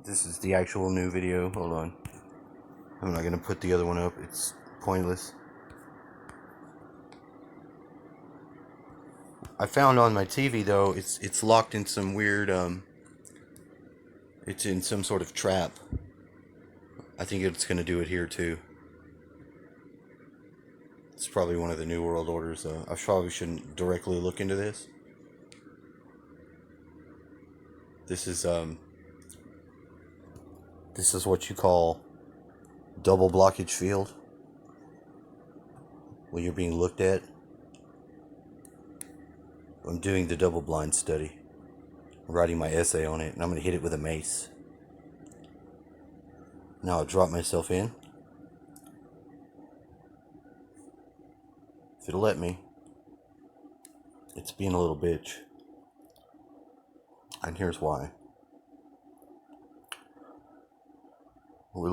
This is the actual new video. Hold on. I'm not going to put the other one up. It's pointless. I found on my TV though, it's locked in some weird it's in some sort of trap. I think it's going to do it here too. It's probably one of the New World Orders though. I probably shouldn't directly look into this. This is what you call double blockage field when you're being looked at. I'm doing the double blind study. I'm writing my essay on it, and I'm going to hit it with a mace. Now I'll drop myself in. If it'll let me. It's being a little bitch. And here's why. We're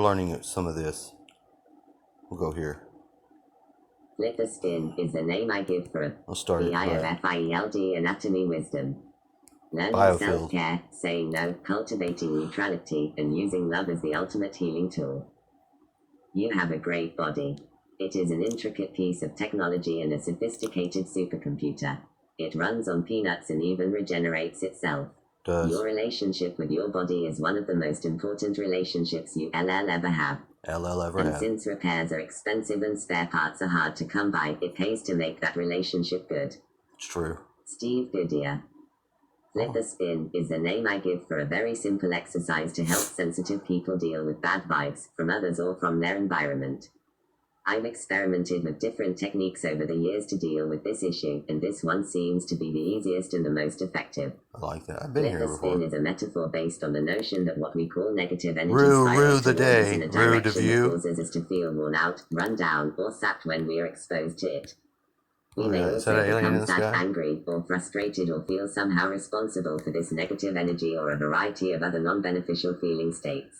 learning some of this. We'll go here. Flip the spin is the name I give for I'll start it. BIOFIELD anatomy wisdom. Learning self-care, saying no, cultivating neutrality, and using love as the ultimate healing tool. You have a great body. It is an intricate piece of technology and a sophisticated supercomputer. It runs on peanuts and even regenerates itself. Your relationship with your body is one of the most important relationships you ever have. And since repairs are expensive and spare parts are hard to come by, it pays to make that relationship good. It's true. Steve Goodyear. Flip the spin is the name I give for a very simple exercise to help sensitive people deal with bad vibes from others or from their environment. I've experimented with different techniques over the years to deal with this issue, and this one seems to be the easiest and the most effective. I like that. I've been here before. Flip the spin is a metaphor based on the notion that what we call negative energy rue the day, in a rude of direction you. that causes us to feel worn out, run down, or sapped when we are exposed to it. We may also become sad, angry, or frustrated, or feel somehow responsible for this negative energy or a variety of other non-beneficial feeling states.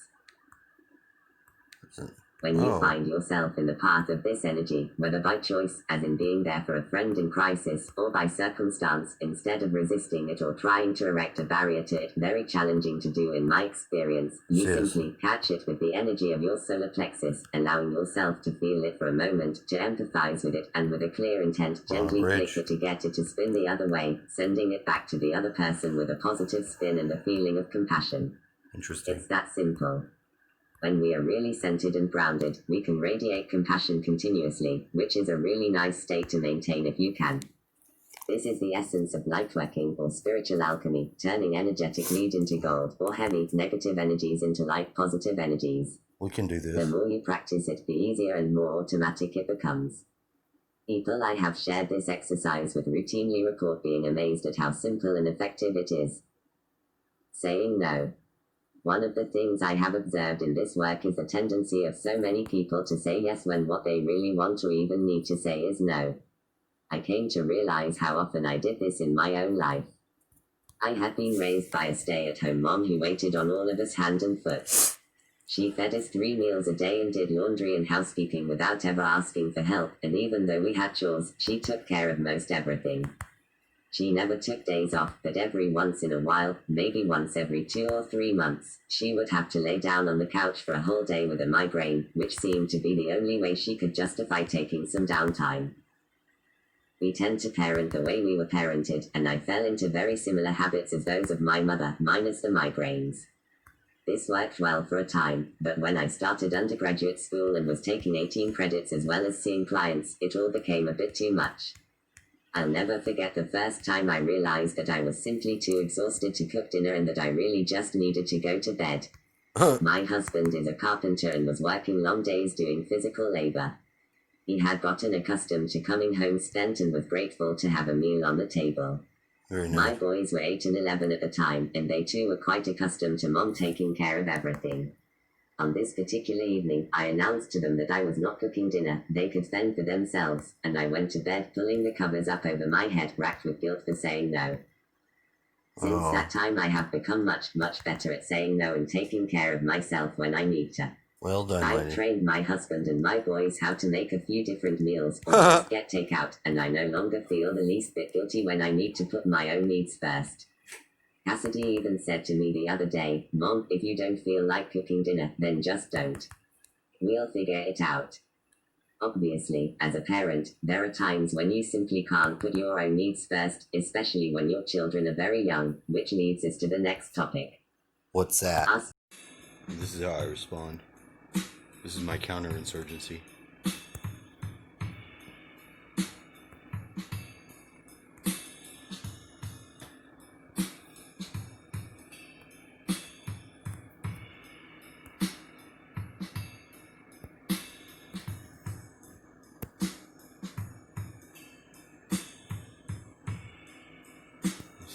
When you find yourself in the path of this energy, whether by choice, as in being there for a friend in crisis, or by circumstance, instead of resisting it or trying to erect a barrier to it, very challenging to do in my experience, you simply catch it with the energy of your solar plexus, allowing yourself to feel it for a moment, to empathize with it, and with a clear intent, gently flick it to get it to spin the other way, sending it back to the other person with a positive spin and a feeling of compassion. Interesting. It's that simple. When we are really centered and grounded, we can radiate compassion continuously, which is a really nice state to maintain if you can. This is the essence of lightworking or spiritual alchemy, turning energetic lead into gold, or heavy, negative energies into light, positive energies. We can do this. The more you practice it, the easier and more automatic it becomes. People I have shared this exercise with routinely report being amazed at how simple and effective it is. Saying no. One of the things I have observed in this work is the tendency of so many people to say yes when what they really want or even need to say is no. I came to realize how often I did this in my own life. I had been raised by a stay-at-home mom who waited on all of us hand and foot. She fed us 3 meals a day and did laundry and housekeeping without ever asking for help, and even though we had chores, she took care of most everything. She never took days off, but every once in a while, maybe once every 2 or 3 months, she would have to lay down on the couch for a whole day with a migraine, which seemed to be the only way she could justify taking some downtime. We tend to parent the way we were parented, and I fell into very similar habits as those of my mother, minus the migraines. This worked well for a time, but when I started undergraduate school and was taking 18 credits as well as seeing clients, it all became a bit too much. I'll never forget the first time I realized that I was simply too exhausted to cook dinner and that I really just needed to go to bed. My husband is a carpenter and was working long days doing physical labor. He had gotten accustomed to coming home spent and was grateful to have a meal on the table. Very nice. My boys were 8 and 11 at the time, and they too were quite accustomed to mom taking care of everything. On this particular evening, I announced to them that I was not cooking dinner, they could fend for themselves, and I went to bed pulling the covers up over my head, racked with guilt for saying no. Since that time I have become much better at saying no and taking care of myself when I need to. Well done, I've trained my husband and my boys how to make a few different meals or just get takeout, and I no longer feel the least bit guilty when I need to put my own needs first. Cassidy even said to me the other day, Mom, if you don't feel like cooking dinner, then just don't. We'll figure it out. Obviously, as a parent, there are times when you simply can't put your own needs first, especially when your children are very young, which leads us to the next topic. What's that? Us. This is how I respond. This is my counterinsurgency.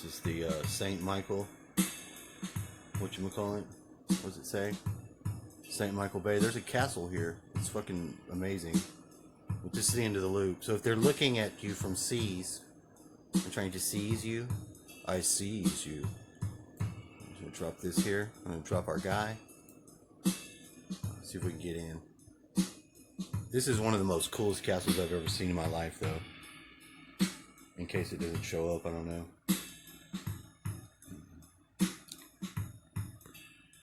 This is the St. Michael, whatchamacallit? What does it say? St. Michael Bay. There's a castle here. It's fucking amazing. But this is the end of the loop. So if they're looking at you from seas, they're trying to seize you, I seize you. I'm going to drop this here. I'm going to drop our guy. See if we can get in. This is one of the most coolest castles I've ever seen in my life, though. In case it doesn't show up, I don't know.